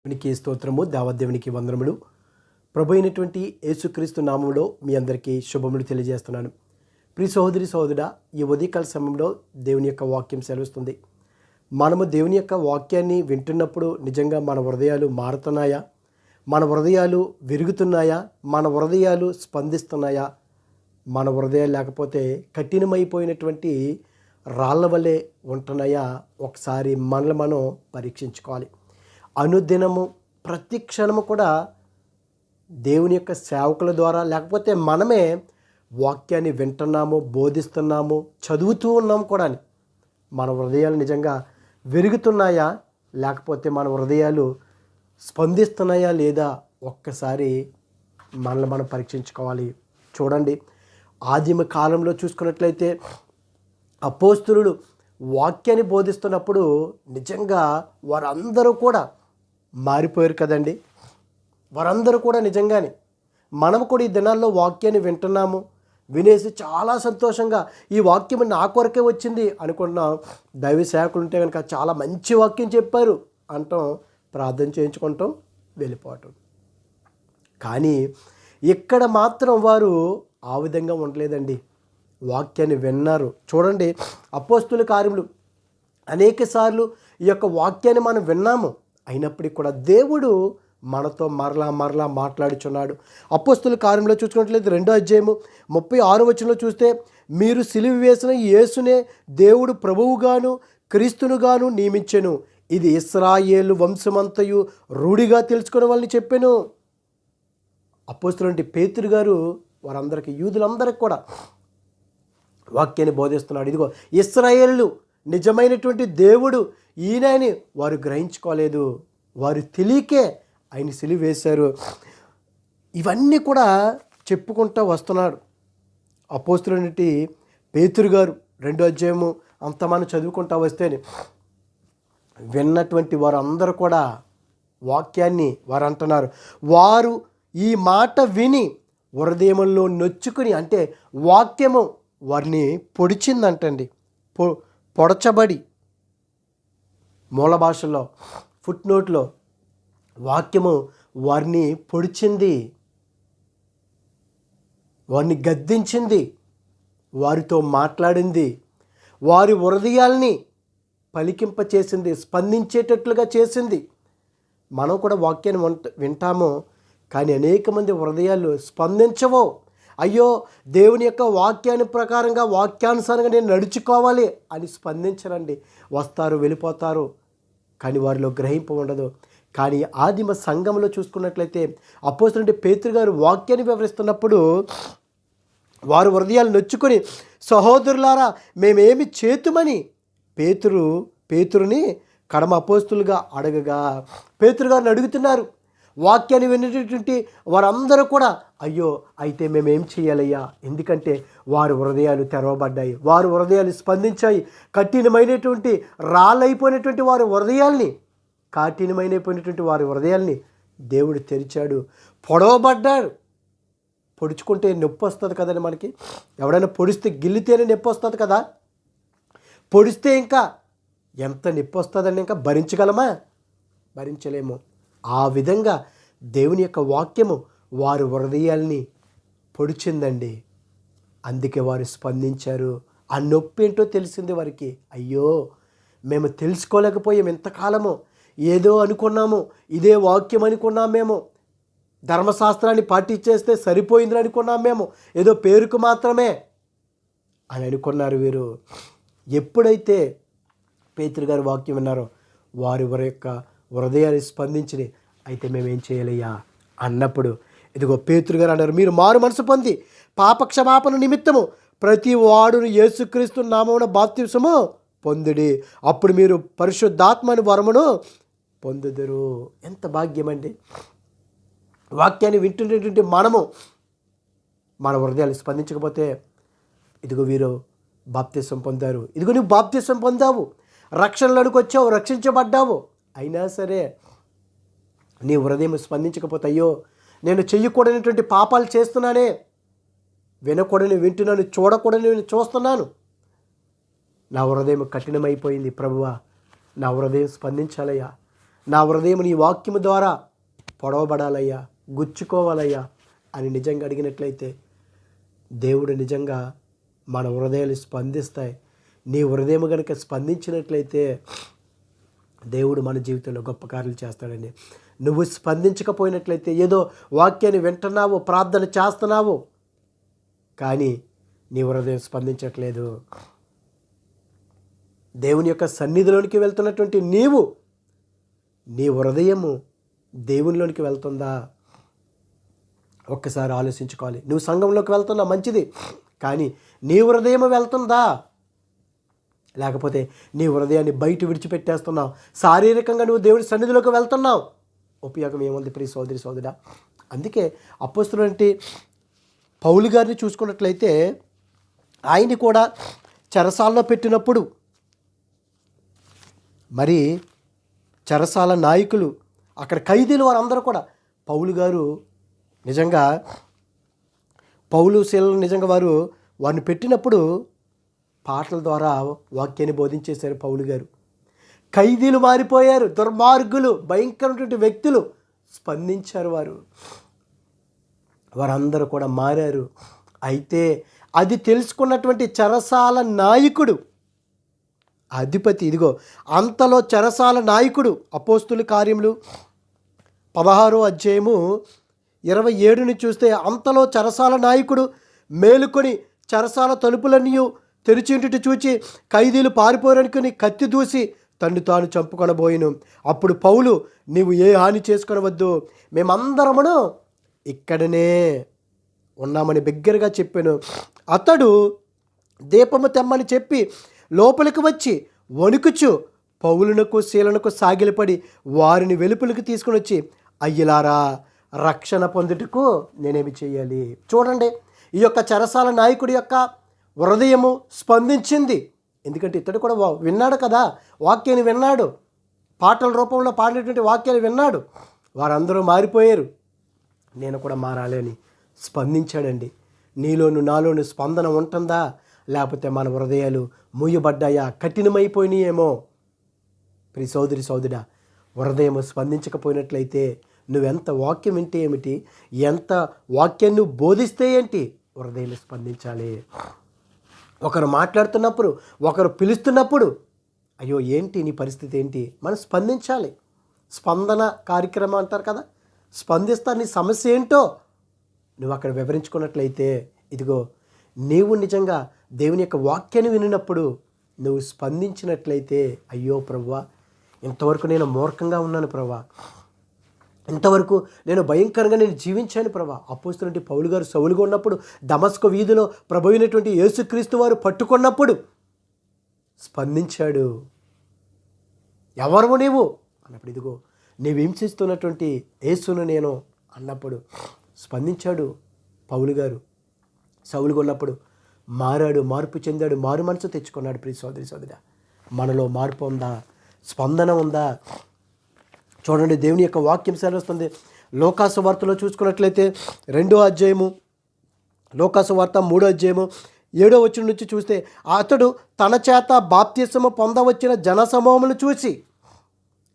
దేవునికి స్తోత్రము, దేవదేవునికి వందనములు. ప్రభు అయినటువంటి యేసుక్రీస్తు నామములో మీ అందరికీ శుభములు తెలియజేస్తున్నాను. ప్రియ సహోదరి సహోదరుడా, ఈ ఉదయకాల సమయంలో దేవుని యొక్క వాక్యం సెలవుస్తుంది. మనము దేవుని యొక్క వాక్యాన్ని వింటున్నప్పుడు నిజంగా మన హృదయాలు మారుతున్నాయా, మన హృదయాలు విరుగుతున్నాయా, మన హృదయాలు స్పందిస్తున్నాయా? మన హృదయాలు లేకపోతే కఠినమైపోయినటువంటి రాళ్ళ వలె ఉంటున్నాయా? ఒకసారి మనల్ని మనం పరీక్షించుకోవాలి. అనుదినము ప్రతి క్షణము కూడా దేవుని యొక్క సేవకుల ద్వారా లేకపోతే మనమే వాక్యాన్ని వింటున్నాము, బోధిస్తున్నాము, చదువుతూ ఉన్నాము కూడా. మన హృదయాలు నిజంగా విరుగుతున్నాయా, లేకపోతే మన హృదయాలు స్పందిస్తున్నాయా లేదా? ఒక్కసారి మనల్ని మనం పరీక్షించుకోవాలి. చూడండి, ఆదిమ కాలంలో చూసుకున్నట్లయితే అపోస్తలులు వాక్యాన్ని బోధిస్తున్నప్పుడు నిజంగా వారందరూ కూడా మారిపోయారు కదండి. వారందరూ కూడా నిజంగానే మనం కూడా ఈ దినాల్లో వాక్యాన్ని వింటున్నాము, వినేసి చాలా సంతోషంగా ఈ వాక్యం నా కొరకే వచ్చింది అనుకుంటున్నాం. దైవ సేవకులు ఉంటే కనుక చాలా మంచి వాక్యం చెప్పారు అంటాం, ప్రార్థన చేయించుకుంటాం, వెళ్ళిపోవటం. కానీ ఇక్కడ మాత్రం వారు ఆ విధంగా ఉండలేదండి. వాక్యాన్ని విన్నారు. చూడండి, అపోస్తుల కార్యములు అనేక సార్లు ఈ యొక్క వాక్యాన్ని మనం విన్నాము, అయినప్పటికీ కూడా దేవుడు మనతో మరలా మాట్లాడుచున్నాడు. అపోస్తుల కార్యంలో చూసుకున్నట్లయితే 2వ అధ్యాయము 36వ వచనంలో చూస్తే, మీరు సిలువ వేసిన యేసునే దేవుడు ప్రభువుగాను క్రీస్తునుగాను నియమించెను, ఇది ఇశ్రాయేలు వంశమంతయు రూఢిగా తెలుసుకునే వాళ్ళని చెప్పాను. అపోస్తులంటే పేతురు గారు వారందరికీ, యూదులందరికీ కూడా వాక్యాన్ని బోధిస్తున్నాడు. ఇదిగో ఇశ్రాయేలు నిజమైనటువంటి దేవుడు ఈయనని వారు గ్రహించుకోలేదు, వారు తెలియకే ఆయన సిలువ వేశారు. ఇవన్నీ కూడా చెప్పుకుంటూ వస్తున్నాడు అపోస్తులైనటువంటి పేతురు గారు. 2వ అధ్యాయము అంత మనం చదువుకుంటూ వస్తేనే విన్నటువంటి వారు అందరూ కూడా వాక్యాన్ని వారు అంటున్నారు. వారు ఈ మాట విని హృదయంలో నొచ్చుకుని, అంటే వాక్యము వారిని పొడిచిందంటండి. పొడచబడి, మూల భాషలో ఫుట్ నోట్లో వాక్యము వారిని పొడిచింది, వారిని గద్దించింది, వారితో మాట్లాడింది, వారి హృదయాల్ని పలికింపచేసింది, స్పందించేటట్లుగా చేసింది. మనం కూడా వాక్యాన్ని వింటాము, కానీ అనేక మంది హృదయాలు స్పందించవో. అయ్యో, దేవుని యొక్క వాక్యాన్ని ప్రకారంగా వాక్యానుసారంగా నేను నడుచుకోవాలి అని స్పందించరండి. వస్తారు, వెళ్ళిపోతారు, కానీ వారిలో గ్రహింపు ఉండదు. కానీ ఆదిమ సంఘంలో చూసుకున్నట్లయితే అపోస్తలుడైన పేతురు గారు వాక్యాన్ని వివరిస్తున్నప్పుడు వారు హృదయాలు నొచ్చుకొని, సహోదరులారా మేమేమి చేతుమని పేతురుని కడమ అపోస్తులుగా అడగగా, పేతురు గారిని అడుగుతున్నారు. వాక్యాన్ని వినేటటువంటి వారందరూ కూడా, అయ్యో అయితే మేమేం చేయాలయ్యా? ఎందుకంటే వారి హృదయాలు తెరవబడ్డాయి, వారి హృదయాలు స్పందించాయి. కఠినమైనటువంటి రాళ్ళైపోయినటువంటి వారి హృదయాల్ని, కఠినమైనటువంటి వారి హృదయాల్ని దేవుడు తెరిచాడు. పొడవబడ్డాడు. పొడుచుకుంటే నొప్పి వస్తుంది కదండి మనకి. ఎవడైనా పొడిస్తే, గిల్లితేనే నొప్పి వస్తుంది కదా. పొడిస్తే ఇంకా ఎంత నొప్పి వస్తుందండి, ఇంకా భరించగలమా? భరించలేము. ఆ విధంగా దేవుని యొక్క వాక్యము వారి హృదయాల్ని పొడిచిందండి. అందుకే వారు స్పందించారు. ఆ నొప్పి ఏంటో తెలిసింది వారికి. అయ్యో, మేము తెలుసుకోలేకపోయాం ఇంతకాలము, ఏదో అనుకున్నాము, ఇదే వాక్యం అనుకున్నాం మేము, ధర్మశాస్త్రాన్ని పాటించేస్తే సరిపోయిందని అనుకున్నాం మేము, ఏదో పేరుకు మాత్రమే అని అనుకున్నారు వీరు. ఎప్పుడైతే పేతురు గారు వాక్యం విన్నారో వారి యొక్క హృదయాన్ని స్పందించి, అయితే మేమేం చేయాలయ్యా అన్నప్పుడు, ఇదిగో పేతురు గారు అన్నారు, మీరు మారు మనసు పొంది పాపక్షమాపణ నిమిత్తము ప్రతి వాడును యేసుక్రీస్తు నామమున బాప్తిస్మము పొందుడి, అప్పుడు మీరు పరిశుద్ధాత్మని వరమును పొందుదురు. ఎంత భాగ్యమండి! వాక్యాన్ని వింటున్నటువంటి మనము మన హృదయాలు స్పందించకపోతే, ఇదిగో వీరు బాప్తిస్మం పొందారు, ఇదిగో నువ్వు బాప్తిస్మం పొందావు, రక్షణలోనికి వచ్చావు, రక్షించబడ్డావు, అయినా సరే నీ హృదయం స్పందించకపోతే, అయ్యో నేను చెయ్యకూడనటువంటి పాపాలు చేస్తున్నానే, వినకూడని వింటున్నాను, చూడకూడని చూస్తున్నాను, నా హృదయం కఠినమైపోయింది ప్రభువా, నా హృదయం స్పందించాలయ్యా, నా హృదయం నీ వాక్యము ద్వారా పొడవబడాలయ్యా, గుచ్చుకోవాలయ్యా అని నిజంగా అడిగినట్లయితే దేవుడు నిజంగా మన హృదయాలు స్పందిస్తాయి. నీ హృదయం కనుక స్పందించినట్లయితే దేవుడు మన జీవితంలో గొప్ప కార్యాలు చేస్తాడండి. నువ్వు స్పందించకపోయినట్లయితే ఏదో వాక్యాన్ని వింటున్నావు, ప్రార్థన చేస్తున్నావు, కానీ నీ హృదయం స్పందించట్లేదు. దేవుని యొక్క సన్నిధిలోనికి వెళ్తున్నటువంటి నీ హృదయము దేవునిలోనికి వెళ్తుందా? ఒక్కసారి ఆలోచించుకోవాలి. నువ్వు సంఘంలోకి వెళ్తున్నా మంచిది, కానీ నీ హృదయం వెళ్తుందా? లేకపోతే నీ హృదయాన్ని బయట విడిచిపెట్టేస్తున్నావు, శారీరకంగా నువ్వు దేవుని సన్నిధిలోకి వెళ్తున్నావు, ఉపయోగం ఏముంది ప్రియ సోదరి సోదరుడా? అందుకే అపోస్తలుడంటే పౌలు గారిని చూసుకున్నట్లయితే ఆయన్ని కూడా చెరసాలలో పెట్టినప్పుడు మరి చెరసాల నాయకులు, అక్కడ ఖైదీలు వారందరూ కూడా పౌలు గారు నిజంగా పౌలు శీలను నిజంగా వారిని పెట్టినప్పుడు పాటల ద్వారా వాక్యాన్ని బోధించేశారు పౌలు గారు. ఖైదీలు మారిపోయారు, దుర్మార్గులు, భయంకరమైనటువంటి వ్యక్తులు స్పందించారు. వారందరూ కూడా మారారు. అయితే అది తెలుసుకున్నటువంటి చెరసాల నాయకుడు, అధిపతి, ఇదిగో అంతలో చెరసాల నాయకుడు, అపోస్తుల కార్యములు 16వ అధ్యాయము 27ని చూస్తే, అంతలో చెరసాల నాయకుడు మేలుకొని చెరసాల తలుపులన్నీ తెరిచింటి చూచి ఖైదీలు పారిపోరనుకుని కత్తి దూసి తన్ను తాను చంపుకొనబోయిను. అప్పుడు పౌలు, నీవు ఏ హాని చేసుకొనవద్దు, మేమందరమును ఇక్కడనే ఉన్నామని బిగ్గరగా చెప్పాను. అతడు దీపము తెమ్మని చెప్పి లోపలికి వచ్చి వణుకుచు పౌలునకు శీలనకు సాగిలపడి వారిని వెలుపలికి తీసుకుని వచ్చి, అయ్యలారా, రక్షణ పొందుటకు నేనేమి చేయాలి? చూడండి, ఈ యొక్క చెరసాల నాయకుడి యొక్క హృదయము స్పందించింది. ఎందుకంటే ఇతడు కూడా విన్నాడు కదా, వాక్యాన్ని విన్నాడు, పాటల రూపంలో పాడినటువంటి వాక్యాన్ని విన్నాడు. వారందరూ మారిపోయారు, నేను కూడా మారాలి అని స్పందించాడండి. నీలోను నాలోను స్పందన ఉంటుందా? లేకపోతే మన హృదయాలు మూయబడ్డాయా, కఠినమైపోయినాయేమో? ప్రియ సోదరి సోదరుడా, హృదయము స్పందించకపోయినట్లయితే నువ్వెంత వాక్యం వింటే ఏమిటి, ఎంత వాక్యాన్ని నువ్వు బోధిస్తే ఏంటి? హృదయం స్పందించాలి. ఒకరు మాట్లాడుతున్నప్పుడు, ఒకరు పిలుస్తున్నప్పుడు, అయ్యో ఏంటి నీ పరిస్థితి ఏంటి, మనం స్పందించాలి. స్పందన కార్యక్రమం అంటారు కదా, స్పందిస్తా, నీ సమస్య ఏంటో నువ్వు అక్కడ వివరించుకున్నట్లయితే, ఇదిగో నీవు నిజంగా దేవుని యొక్క వాక్యాన్ని వినినప్పుడు నువ్వు స్పందించినట్లయితే, అయ్యో ప్రభువా, ఇంతవరకు నేను మూర్ఖంగా ఉన్నాను ప్రభువా, ఇంతవరకు నేను భయంకరంగా జీవించాను ప్రభా. అపోస్తలుడైన పౌలు గారు సౌలుగా ఉన్నప్పుడు దమస్కు వీధిలో ప్రభు అయినటువంటి యేసుక్రీస్తు వారు పట్టుకున్నప్పుడు స్పందించాడు. ఎవరు నీవు అన్నప్పుడు, ఇదిగో నీవు హింసిస్తున్నటువంటి యేసును నేను అన్నప్పుడు స్పందించాడు పౌలు గారు. సౌలుగా ఉన్నప్పుడు మారాడు, మార్పు చెందాడు, మారు మనసు తెచ్చుకున్నాడు. ప్రియ సోదరి సోదరుడా, మనలో మార్పు ఉందా? స్పందన ఉందా? చూడండి, దేవుని యొక్క వాక్యం సెలవుస్తుంది. లోకాసు వార్తలో చూసుకున్నట్లయితే 2వ అధ్యాయము, లోకాసు వార్త 3వ అధ్యాయము 7వ వచనం నుంచి చూస్తే, అతడు తన చేత బాప్తిసము పొందవచ్చిన జనసమూహమును చూసి,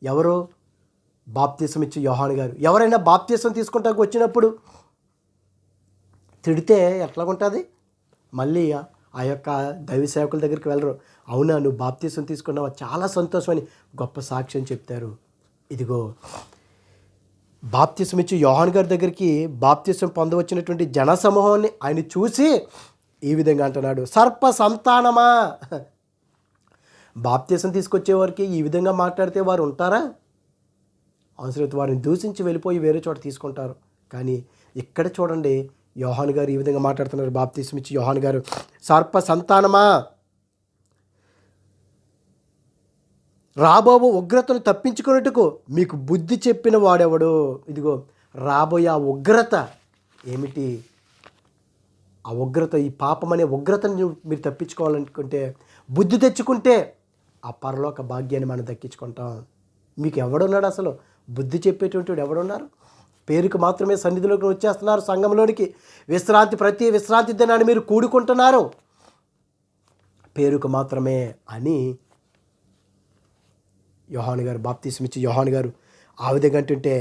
ఎవరు? బాప్తిసం ఇచ్చి యోహాను గారు. ఎవరైనా బాప్తిసం తీసుకుంటానికి వచ్చినప్పుడు తిడితే ఎట్లాగుంటుంది? మళ్ళీ ఆ యొక్క దైవ సేవకుల దగ్గరికి వెళ్ళరు. అవునా, నువ్వు బాప్తిసం తీసుకున్నావా, చాలా సంతోషం అని గొప్ప సాక్ష్యం చెప్తారు. ఇదిగో బాప్తిసం ఇచ్చి యోహాను గారి దగ్గరికి బాప్తిసం పొందవచ్చినటువంటి జనసమూహాన్ని ఆయన చూసి ఈ విధంగా అంటున్నాడు, సర్ప సంతానమా. బాప్తిసం తీసుకొచ్చేవారికి ఈ విధంగా మాట్లాడితే వారు ఉంటారా? అవసరమైతే వారిని దూషించి వెళ్ళిపోయి వేరే చోట తీసుకుంటారు. కానీ ఇక్కడ చూడండి, యోహాను గారు ఈ విధంగా మాట్లాడుతున్నారు. బాప్తిసం ఇచ్చి యోహాను గారు, సర్ప సంతానమా, రాబోవు ఉగ్రతను తప్పించుకున్నట్టుకు మీకు బుద్ధి చెప్పిన వాడెవడు? ఇదిగో రాబోయే ఆ ఉగ్రత ఏమిటి? ఆ ఉగ్రత, ఈ పాపం అనే ఉగ్రతను మీరు తప్పించుకోవాలనుకుంటే, బుద్ధి తెచ్చుకుంటే ఆ పరలోక భాగ్యాన్ని మనం దక్కించుకుంటాం. మీకు ఎవడున్నాడు? అసలు బుద్ధి చెప్పేటువంటి వాడు ఎవడున్నారు? పేరుకు మాత్రమే సన్నిధిలోకి వచ్చేస్తున్నారు, సంఘంలోనికి ప్రతి విశ్రాంతి దినాన్ని మీరు కూడుకుంటున్నారు, పేరుకు మాత్రమే అని యోహాను గారు, బాప్తిసం ఇచ్చి యోహాను గారు ఆ విధంగా అంటుంటే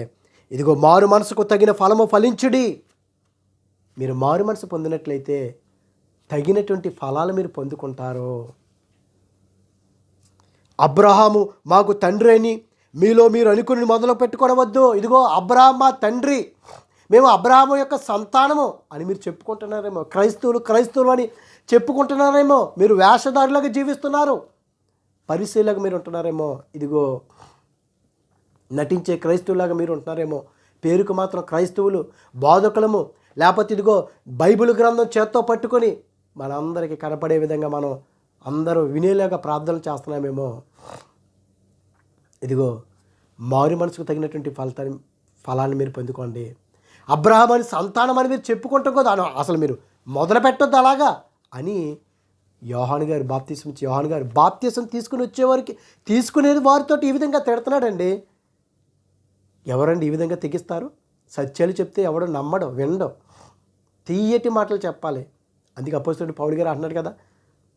ఇదిగో మారు మనసుకు తగిన ఫలము ఫలించుడి. మీరు మారు మనసు పొందినట్లయితే తగినటువంటి ఫలాలు మీరు పొందుకుంటారు. అబ్రహాము మాకు తండ్రి అని మీలో మీరు అనుకుని మొదలు పెట్టుకోవద్దు. ఇదిగో అబ్రహాం మా తండ్రి, మేము అబ్రహాము యొక్క సంతానము అని మీరు చెప్పుకుంటున్నారేమో. క్రైస్తవులు అని చెప్పుకుంటున్నారేమో. మీరు వేషధారులాగా జీవిస్తున్నారు, పరిశీలగా మీరు ఉంటున్నారేమో. ఇదిగో నటించే క్రైస్తవులాగా మీరు ఉంటున్నారేమో. పేరుకు మాత్రం క్రైస్తవులు, బోధకులము, లేకపోతే ఇదిగో బైబిల్ గ్రంథం చేత్తో పట్టుకొని మనందరికీ కనపడే విధంగా మనం అందరూ వినేలాగా ప్రార్థనలు చేస్తున్నామేమో. ఇదిగో మారు మనసుకు తగినటువంటి ఫలాన్ని మీరు పొందుకోండి. అబ్రహాం అని సంతానం అని మీరు చెప్పుకుంటాం కదా, అసలు మీరు మొదలు పెట్టొద్దు అలాగా అని యోహాను గారు బాప్తిసం తీసుకుని వచ్చేవారికి తీసుకునేది వారితో ఈ విధంగా తిడుతున్నాడండి. ఎవరండి ఈ విధంగా తెగిస్తారు? సత్యాలు చెప్తే ఎవడో నమ్మడం, వినడం, తీయటి మాటలు చెప్పాలి. అందుకే అపోస్తలుడు పౌలు గారు అంటున్నాడు కదా,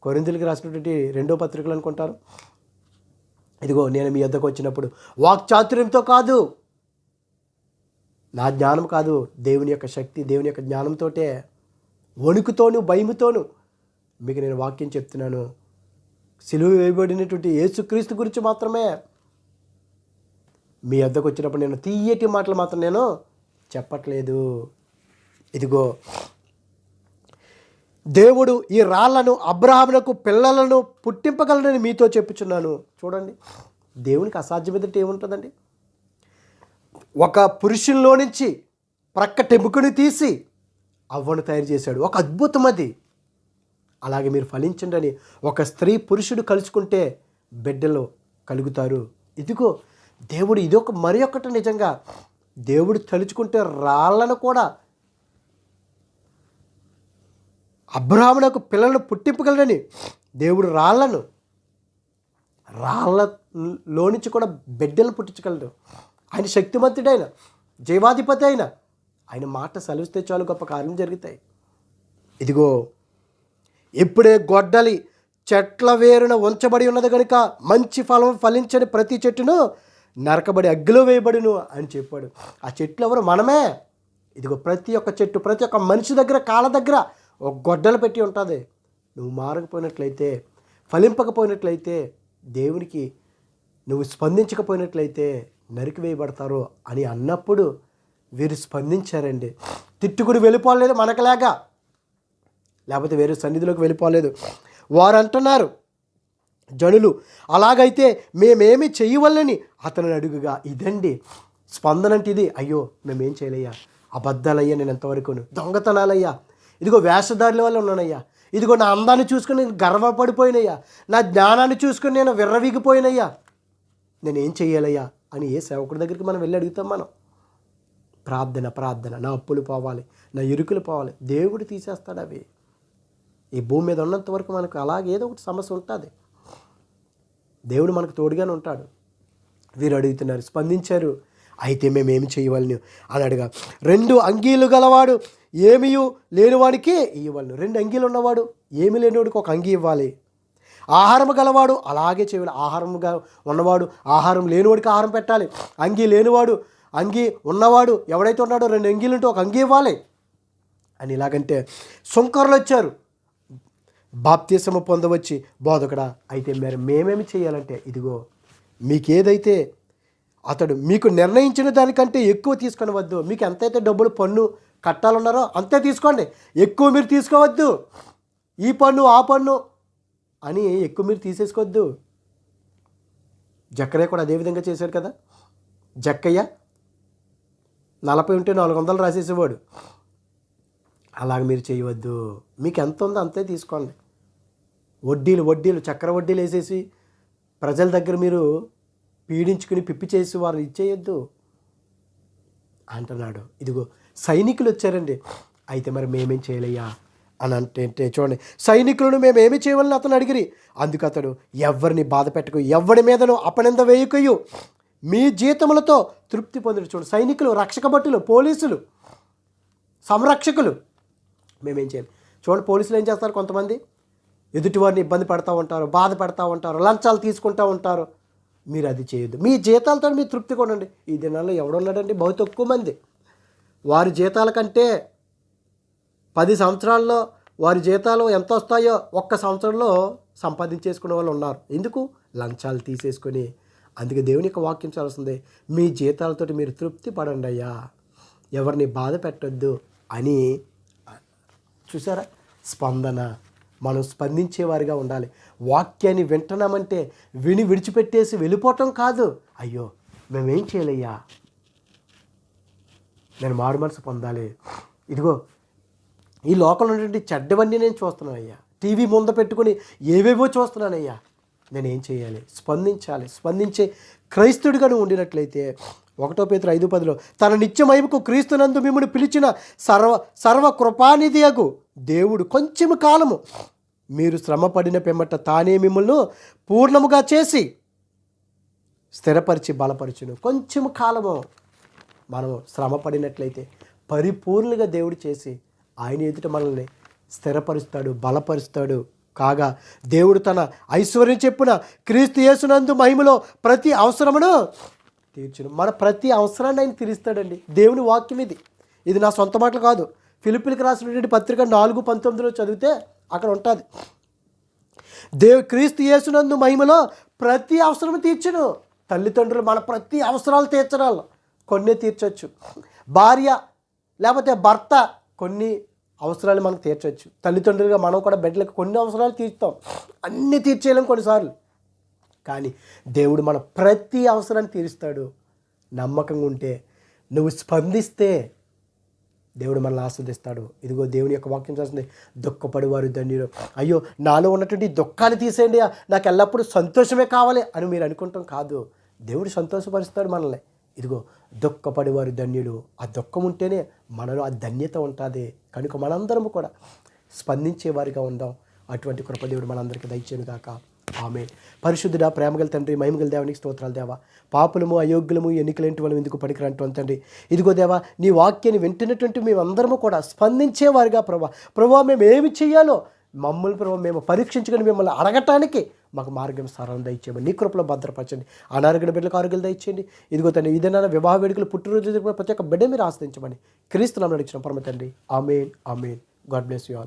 కొరింథీయులకు రాసినటువంటి 2వ పత్రికలు అనుకుంటారు, ఇదిగో నేను మీ వద్దకు వచ్చినప్పుడు వాక్చాతుర్యంతో కాదు, నా జ్ఞానం కాదు, దేవుని యొక్క శక్తి, దేవుని యొక్క జ్ఞానంతోటే, వణుకుతోను భయముతోను మీకు నేను వాక్యం చెప్తున్నాను. సిలువ వేయబడినటువంటి యేసుక్రీస్తు గురించి మాత్రమే. మీ వద్దకు వచ్చినప్పుడు నేను తీయటి మాటలు మాత్రం నేను చెప్పట్లేదు. ఇదిగో దేవుడు ఈ రాళ్లను అబ్రహామునకు పిల్లలను పుట్టింపగలనని మీతో చెప్పుచున్నాను. చూడండి, దేవునికి అసాధ్యమైనది ఏముంటుందండి? ఒక పురుషుల్లో నుంచి ప్రక్కటెముకని తీసి అవ్వను తయారు చేశాడు. ఒక అద్భుతం అది. అలాగే మీరు ఫలించండి అని ఒక స్త్రీ పురుషుడు కలుసుకుంటే బిడ్డలు కలుగుతారు. ఇదిగో దేవుడు ఇదొక మరి ఒకటి. నిజంగా దేవుడు తలుచుకుంటే రాళ్లను కూడా, అబ్రహామునకు పిల్లలను పుట్టింపగలడని దేవుడు రాళ్లలో నుంచి కూడా బిడ్డలను పుట్టించగలడు. ఆయన శక్తిమంతుడైన, జీవాధిపతి అయిన ఆయన మాట సెలవిస్తే చాలు గొప్ప కార్యం జరుగుతాయి. ఇదిగో ఇప్పుడే గొడ్డలి చెట్ల వేరున ఉంచబడి ఉన్నది కనుక మంచి ఫలం ఫలించని ప్రతి చెట్టును నరకబడి అగ్గిలో వేయబడిను అని చెప్పాడు. ఆ చెట్లు ఎవరు? మనమే. ఇదిగో ప్రతి ఒక్క చెట్టు, ప్రతి ఒక్క మనిషి దగ్గర, కాళ్ళ దగ్గర ఒక గొడ్డలు పెట్టి ఉంటుంది. నువ్వు మారకపోయినట్లయితే, ఫలింపకపోయినట్లయితే, దేవునికి నువ్వు స్పందించకపోయినట్లయితే నరికి వేయబడతారు అని అన్నప్పుడు వీరు స్పందించారండి. తిట్టుకుని వెళ్ళిపోలేదు మనకలాగా, లేకపోతే వేరే సన్నిధిలోకి వెళ్ళిపోలేదు. వారు అంటున్నారు, జనులు, అలాగైతే మేమేమి చేయవల్లని అతను అడుగుగా. ఇదండి స్పందన అంటే ఇది. అయ్యో మేమేం చేయలేయ్యా, అబద్ధాలయ్యా, నేను ఎంతవరకును దొంగతనాలయ్యా, ఇదిగో వేషధారుల వల్ల ఉన్నానయ్యా, ఇదిగో నా అందాన్ని చూసుకొని నేను గర్వపడిపోయినయ్యా, నా జ్ఞానాన్ని చూసుకొని నేను విర్రవీగిపోయినయ్యా, నేనేం చెయ్యాలయ్యా అని ఏ సేవకుడి దగ్గరికి మనం వెళ్ళి అడుగుతాం. మనం ప్రార్థన, నా అప్పులు పోవాలి, నా ఇరుకులు పోవాలి. దేవుడు తీసేస్తాడు అవి. ఈ భూమి మీద ఉన్నంత వరకు మనకు అలాగే ఏదో ఒకటి సమస్య ఉంటుంది. దేవుడు మనకు తోడుగానే ఉంటాడు. వీరు అడుగుతున్నారు, స్పందించారు. అయితే మేమేమి చేయవలను అని అడగా. 2 అంగీలు గలవాడు ఏమీ లేనివాడికి ఇవ్వలను. 2 అంగీలు ఉన్నవాడు ఏమీ లేనివాడికి ఒక అంగీ ఇవ్వాలి. ఆహారం గలవాడు అలాగే చేయాలి. ఆహారంగా ఉన్నవాడు ఆహారం లేనివాడికి ఆహారం పెట్టాలి. అంగీ లేనివాడు, అంగీ ఉన్నవాడు ఎవడైతే ఉన్నాడో 2 అంగీలు ఉంటే ఒక అంగీ ఇవ్వాలి అని. ఇలాగంటే సుంకరులు వచ్చారు, బాప్తిసము పొందవచ్చి, బోధకుడా అయితే మరి మేమేమి చేయాలంటే, ఇదిగో మీకేదైతే అతడు మీకు నిర్ణయించిన దానికంటే ఎక్కువ తీసుకొనవద్దు. మీకు ఎంతైతే డబ్బులు పన్ను కట్టాలన్నారో అంతే తీసుకోండి, ఎక్కువ మీరు తీసుకోవద్దు. ఈ పన్ను ఆ పన్ను అని ఎక్కువ మీరు తీసేసుకోవద్దు. జక్కయ్య కూడా అదే విధంగా చేశాడు కదా. జక్కయ్య 40 ఉంటే 400 రాసేసేవాడు. అలాగ మీరు చేయవద్దు. మీకు ఎంత ఉందో అంతే తీసుకోండి. వడ్డీలు చక్ర వడ్డీలు వేసేసి ప్రజల దగ్గర మీరు పీడించుకుని పిప్పి చేసి వారు ఇచ్చేయొద్దు అంటున్నాడు. ఇదిగో సైనికులు వచ్చారండి. అయితే మరి మేమేం చేయలేయ్యా అని అంటే చూడండి, సైనికులను మేమేమి చేయవాలని అతను అడిగిరి. అందుకు అతడు, ఎవరిని బాధ పెట్టకు, ఎవరి మీదను అపనింద వేయకయు, మీ జీతములతో తృప్తి పొందుడు. చూడండి, సైనికులు, రక్షక భటులు, పోలీసులు, సంరక్షకులు మేమేం చేయాలి. చూడండి, పోలీసులు ఏం చేస్తారు, కొంతమంది ఎదుటివారిని ఇబ్బంది పడుతూ ఉంటారు, బాధ పెడతా ఉంటారు, లంచాలు తీసుకుంటూ ఉంటారు. మీరు అది చేయొద్దు. మీ జీతాలతో మీరు తృప్తి కొనండి. ఈ దినాల్లో ఎవడున్నాడండి? బహు తక్కువ మంది. వారి జీతాల కంటే 10 సంవత్సరాల్లో వారి జీతాలు ఎంత వస్తాయో ఒక్క సంవత్సరంలో సంపాదించేసుకునే వాళ్ళు ఉన్నారు. ఎందుకు? లంచాలు తీసేసుకొని. అందుకే దేవుని యొక్క వాక్యం చదువుతుంది, మీ జీతాలతోటి మీరు తృప్తి పడండి అయ్యా, ఎవరిని బాధ పెట్టొద్దు అని. చూసారా స్పందన? మనం స్పందించేవారిగా ఉండాలి. వాక్యాన్ని వింటున్నామంటే విని విడిచిపెట్టేసి వెళ్ళిపోవటం కాదు. అయ్యో మేమేం చేయాలయ్యా, నేను మారు మనసు పొందాలి, ఇదిగో ఈ లోకంలో ఉన్నటువంటి చెడ్డవన్నీ నేను చూస్తున్నానయ్యా, టీవీ ముందు పెట్టుకుని ఏవేవో చూస్తున్నానయ్యా, నేనేం చేయాలి? స్పందించాలి. స్పందించే క్రైస్తుడిగా నువ్వు ఉండినట్లయితే 1 Pétరు 5:10 తన నిత్యమహిమకు క్రీస్తునందు మిమ్మల్ని పిలిచిన సర్వ కృపానిధియగు దేవుడు కొంచెము కాలము మీరు శ్రమపడిన పిమ్మట తానే మిమ్మల్ని పూర్ణముగా చేసి స్థిరపరిచి బలపరచును. కొంచెము కాలము మనం శ్రమ పడినట్లయితే పరిపూర్ణంగా దేవుడు చేసి ఆయన ఎదుట మనల్ని స్థిరపరుస్తాడు, బలపరుస్తాడు. కాగా దేవుడు తన ఐశ్వర్యం చెప్పున క్రీస్తు యేసునందు మహిమలో ప్రతి అవసరమును తీర్చును. మన ప్రతి అవసరాన్ని ఆయన తీరుస్తాడండి. దేవుని వాక్యం ఇది నా సొంత మాటలు కాదు. ఫిలిప్పీలకు రాసినటువంటి పత్రిక 4:19 చదివితే అక్కడ ఉంటుంది, క్రీస్తు యేసునందు మహిమలో ప్రతి అవసరము తీర్చును. తల్లిదండ్రులు మన ప్రతి అవసరాలు తీర్చడాలి, కొన్ని తీర్చవచ్చు. భార్య లేకపోతే భర్త కొన్ని అవసరాలు మనకు తీర్చవచ్చు. తల్లిదండ్రులుగా మనం కూడా బిడ్డలకు కొన్ని అవసరాలు తీర్చుతాం, అన్నీ తీర్చేయలేం కొన్నిసార్లు. కానీ దేవుడు మన ప్రతి అవసరాన్ని తీరుస్తాడు. నమ్మకంగా ఉంటే, నువ్వు స్పందిస్తే దేవుడు మనల్ని ఆస్వాదిస్తాడు. ఇదిగో దేవుని యొక్క వాక్యం చేస్తుంది, దుఃఖపడి వారు ధన్యులు. అయ్యో నాలో ఉన్నటువంటి దుఃఖాన్ని తీసేయండి, నాకు ఎల్లప్పుడూ సంతోషమే కావాలి అని మీరు అనుకుంటాం కాదు. దేవుడు సంతోషపరుస్తాడు మనల్ని. ఇదిగో దుఃఖపడి వారు ధన్యులు. ఆ దుఃఖం ఉంటేనే మనలో ఆ ధన్యత ఉంటుంది. కనుక మనందరము కూడా స్పందించేవారిగా ఉందాం. అటువంటి కృపదేవుడు మనందరికీ దయచేయను గాక. ఆమేన్. పరిశుద్ధుడా, ప్రేమగల తండ్రి, మహిమగల దేవానికి స్తోత్రాలు దేవా. పాపులము, అయోగ్యులము, ఎన్నికలేంటి వాళ్ళు ఎందుకు పనికిరంటాం తండ్రి. ఇదిగో దేవా, నీ వాక్యాన్ని వింటున్నటువంటి మేమందరము కూడా స్పందించేవారుగా ప్రభా మేము ఏమి చేయాలో మమ్మల్ని ప్రభావ మేము పరీక్షించుకొని మిమ్మల్ని అడగటానికి మాకు మార్గం సరళం దయచేయమని నీ కృపలో భద్రపరచండి. అనారోగ్య బిడ్డలకు ఆరోగ్యాలు దయచేయండి. ఇదిగో తండ్రి, ఏదైనా వివాహ వేడుకలు, పుట్టినరోజు ప్రతి ఒక్క బిడ్డ మీరు ఆశ్రయించమని క్రీస్తు నామమున అడిగిన పరమ తండ్రి. Amen, amen. God bless you all.